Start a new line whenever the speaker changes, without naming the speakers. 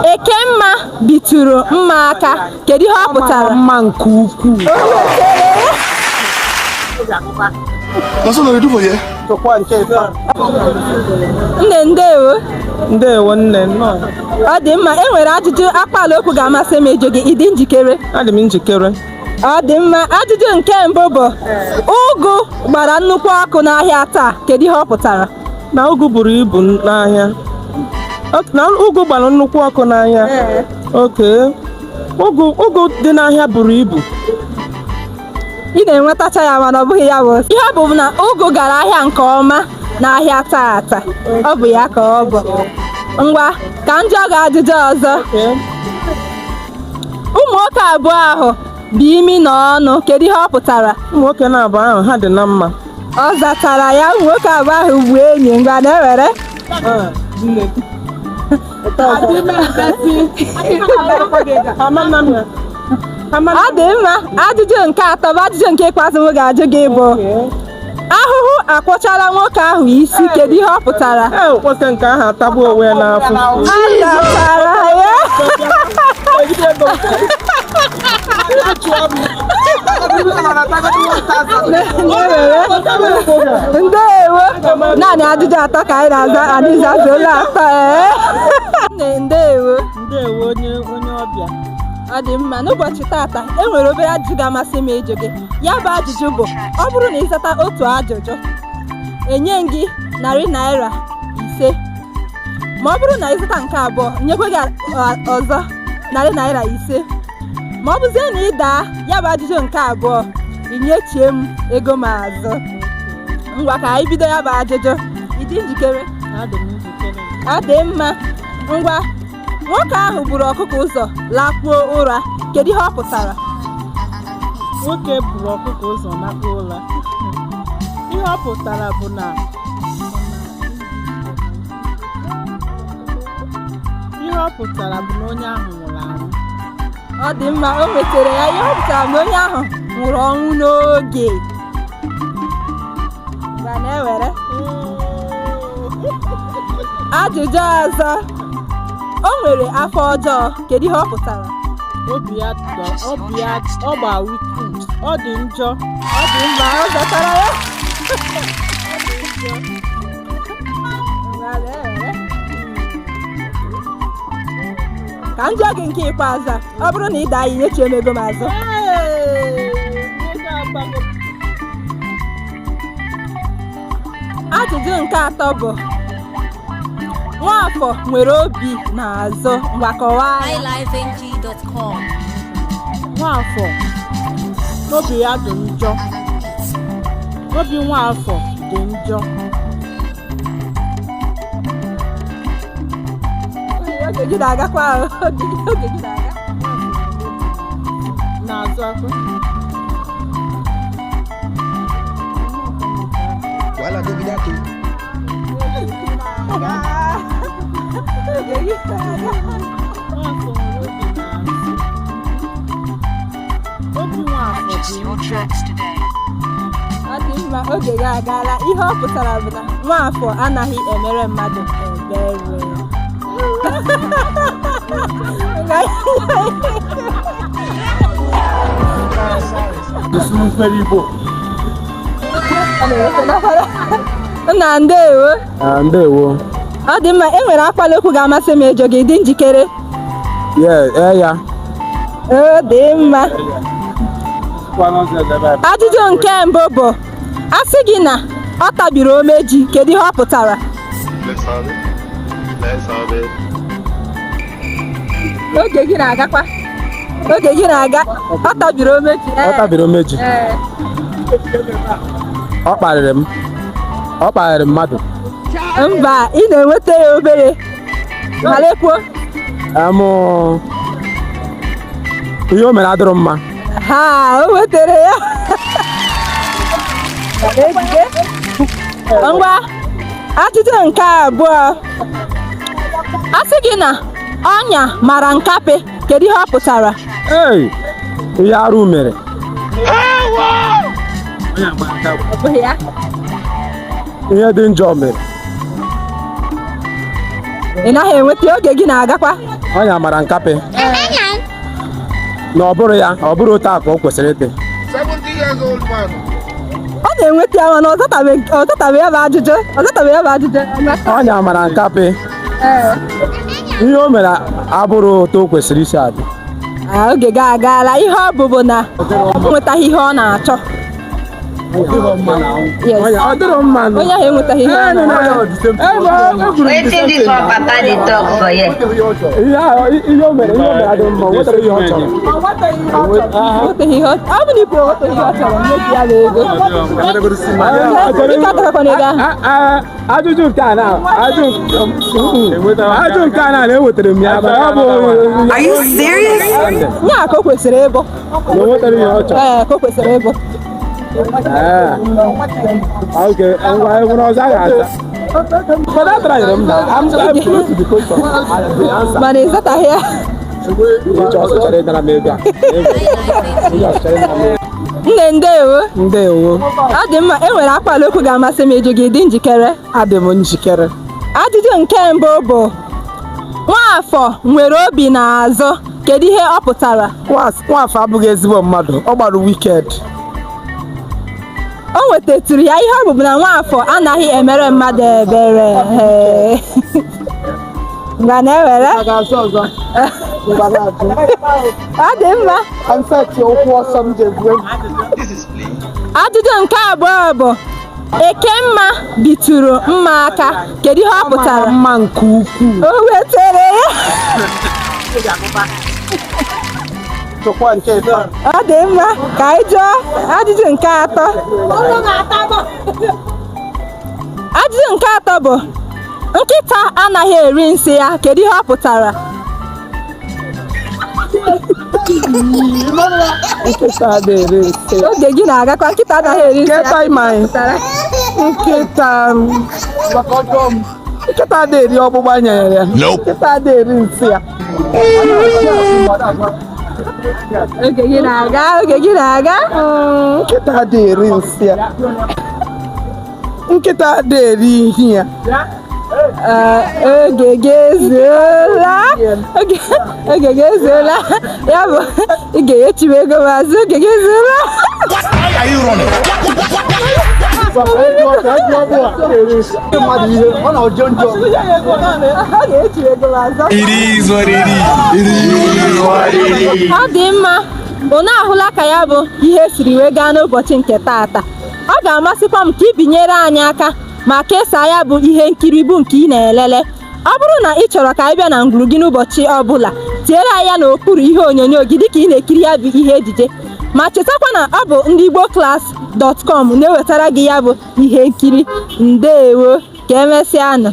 Ekemma bitụrụ mma aka. Kedu ihe ọ pụtara?
Mma nke ukwuu.
Nne ndewo.
Ndewo nne nnọọ.
Ọ dị mma, enwere ajụjụ akpala okwu ga-amasị m ịjụ gị. Ị dị njikere?
Adị m njikere.
Ọ dị mma, ajụjụ nke mbụ bụ ụgụ gbara nnukwu ọkụ n'ahịa taa. Kedu ihe ọ pụtara?
Na ụgụ buru ibu n'ahịa. Na ụgụ gbara nnukwu ọkụ n'ahịa. Oke. Ụgụ dị n'ahịa buru ibu.
Ị na-enwetacha ya mana ọ bụghị ya bụ. Ihe ọ bụ na ụgụ gara ahịa nke ọma n'ahịa taata. Ọ bụ ya ka ọ bụ. Ngwa, ka m jụọ gị ajụjụ ọzọ. Ụmụ nwoke abụọ ahụ bụ imi na ọnụ. Kedu ihe ọ pụtara?
Ụmụ nwoke na-abụ ahụ ha dị na mma.
Ọ zatara ya, ụmụ nwoke abụọ ahụ bụ enyi. Ngwa na-ewere. Ọ dị mma, ajụjụ nke atọ bụ ajụjụ nke ikpeazụ m ga-ajụ gị bụ ahụhụ akwọchala nwoke ahụ isi. Kedu ihe ọ pụtara?
Nwoke nke ahụ atagbuo onwe ya n'afọ.
Azatara ya. Ndewo. Naanị ajụjụ atọ ka anyị na-aza, anyị zazuola atọ. Ndewo.
Ndewo onye ọbịa.
Ọ dị mma, n'ụbọchị tata enwere obere ajụjụ ga-amasị m ịjụ gị. Ya bụ ajụjụ bụ ọ bụrụ na ịzata otu ajụjụ enye gị $500. Ma ọ bụrụ na ịzata nke abụọ nyekwe gị ọzọ $500. Ma ọ bụzie na ị daa ya bụ ajụjụ nke abụọ inyechie m ego m azụ. Ngwa ka anyị bido ya bụ ajụjụ. Ị dị njikere? Ọ dị mma. Ngwa, nwoke ahụ buru ọkụkọ ụzọ lakpuo ụra. Kedu ihe ọ pụtara?
Nwoke buru ọkụkọ ụzọ lakpuo ụra. Ihe ọ pụtara bụ na onye ahụ nwụrụ anwụ.
Ọ dị mma, o metere ya. Ihe ọ pụtara na onye ahụ nwụrụ ọnwụ n'oge. Ngwa na-ewere. Ajụjụ ọzọ. O nwere afọ ọjọọ. Kedu ihe ọ pụtara?
Obi ya ọ gba wikwu. Ọ dị njọ.
Ọ dị mma, ọ zatara ya. Ka m jụọ gị nke ikpeazụ a. Ọ bụrụ na ị daa ya nyechie m ego m azụ. Ajụjụ nke atọ bụ Nwafọ nwere obi n'azụ. Ngwa kọwaa ya.
Nwafọ obi ya dị njọ. Obi Nwafọ dị njọ.
Oge gị na-agakwa ahụ. Oge gị na-aga.
N'azụ akwa.
Wala dobi datu.
Ọ dị mma, oge gị agaala. Ihe ọ pụtara bụ na Nwafọ anaghị emere mmadụ ebere. Nna ndewo.
Ndewo.
Ọ dị mma, enwere akpala okwu ga-amasị m ịjụ gị. Dị njikere?
Ya.
Ọ dị mma. Ajụjụ nke mbụ bụ a sị gị na ọ tabiri omeji. Kedu ihe ọ pụtara? Oge gị na-agakwa. Oge gị na-aga. Ọ tabiri omeji.
Ọ tabiri omeji. Ọ kparịrị mmadụ.
Mba, ị na-enweta ya obere. Malekwuo.
Ihe o mere adịrọ mma.
O wetere ya. Ngwa, ajụjụ nke abụọ. A sị gị na ọnya mara nkape. Kedu ihe ọ pụtara?
Ihe arụ mere.
Ọ bụghị ya.
Ihe dị njọ mere.
Ị naghị enweta. Oge gị na-agakwa.
Ọnya mara nkapị. Na ọ bụrụ ya, ọ bụrụ otu a ka o kwesịrị ịdị.
70 years old man.
Ọ na-enweta ya mana ọ zatabeghị ya bụ ajụjụ.
Ọnya mara nkapị. Ihe o mere abụrụ otu o kwesịrị isi adị.
Oge ga-agaala ihe ọ bụ na ọ nwetaghị ihe ọ na-achọ. Yes.
Ọ dịrọ mma.
Onye ahụ enwetaghị ihe ọ na-achọ.
Wetin this one papa dey talk for here?
Ihe o mere adị mma. O nwetara ihe ọ chọrọ.
Ọ bụ na ikwu enwetaghị ihe ọ chọrọ mmebi ya bụ ego. Ike atarakwana ego ahụ.
Ajụjụ nke a na-ewetara m ya.
Are you serious?
Nye a ka o kwesịrị ịbụ.
Na o nwetara ihe ọ chọrọ.
Ka o kwesịrị ịbụ.
Okay, enwere ọzọ a ga-aza. But I tried them now. I'm close to the question. The answer.
Mana ị zataghị ya. Nne ndewo.
Ndewo.
Ọ dị mma, enwere akpala okwu ga-amasị m ịjụ gị, dị njikere?
Adị m njikere.
Ajụjụ nke mbụ bụ Nwafọ nwere obi n'azụ, kedu ihe ọ pụtara?
Nwafọ abụghị ezigbo mmadụ, ọ gbara wicked.
O nwetatụrụ ya ihe ọ bụ na Nwafọ anaghị emere mmadụ ebere. Ngwa na-ewere. Ọ dị mma. Ajụjụ nke abụọ bụ Ekemma bitụrụ mma aka, kedu ihe ọ pụtara?
Mma nke ukwuu.
O wetere ya. Ọ dị mma, ka anyị jụọ ajụjụ nke atọ. Ajụjụ nke atọ bụ nkịta anaghị eri nsị ya, kedu ihe ọ pụtara?
Nkịta na-eri nsị.
Oge gị na-agakwa, nkịta anaghị eri nsị ya.
Nkịta na-eri ọgbụgba nyere ya. Nkịta na-eri nsị ya.
Oge gị na-aga.
Nkịta na-eri nsị ya. Nkịta na-eri ihe ya.
Oge gị ezuola. Ya bụ ị ga-echiwe ego mazụ. Oge gị ezuola. Ọ dị mma, unu ahụla ka ya bụ ihe siri wee gaa n'ụbọchị nke taata. Ọ ga-amasịkwa m ka ị binyere anyị aka ma kesaa ya bụ ihe nkiri bụ nke ị na-elele. Ọ bụrụ na ị chọrọ ka anyị bịa na ngwuru gị n'ụbọchị ọbụla, tinyere anyị ya n'okpuru ihe onyonyo gị dịka ị na-ekiri ya bụ ihe ejije. Ma chetakwa na ọ bụ ndigbo-class.com na-ewetara gị ya bụ ihe nkiri. Ndewo, ka emesịanụ.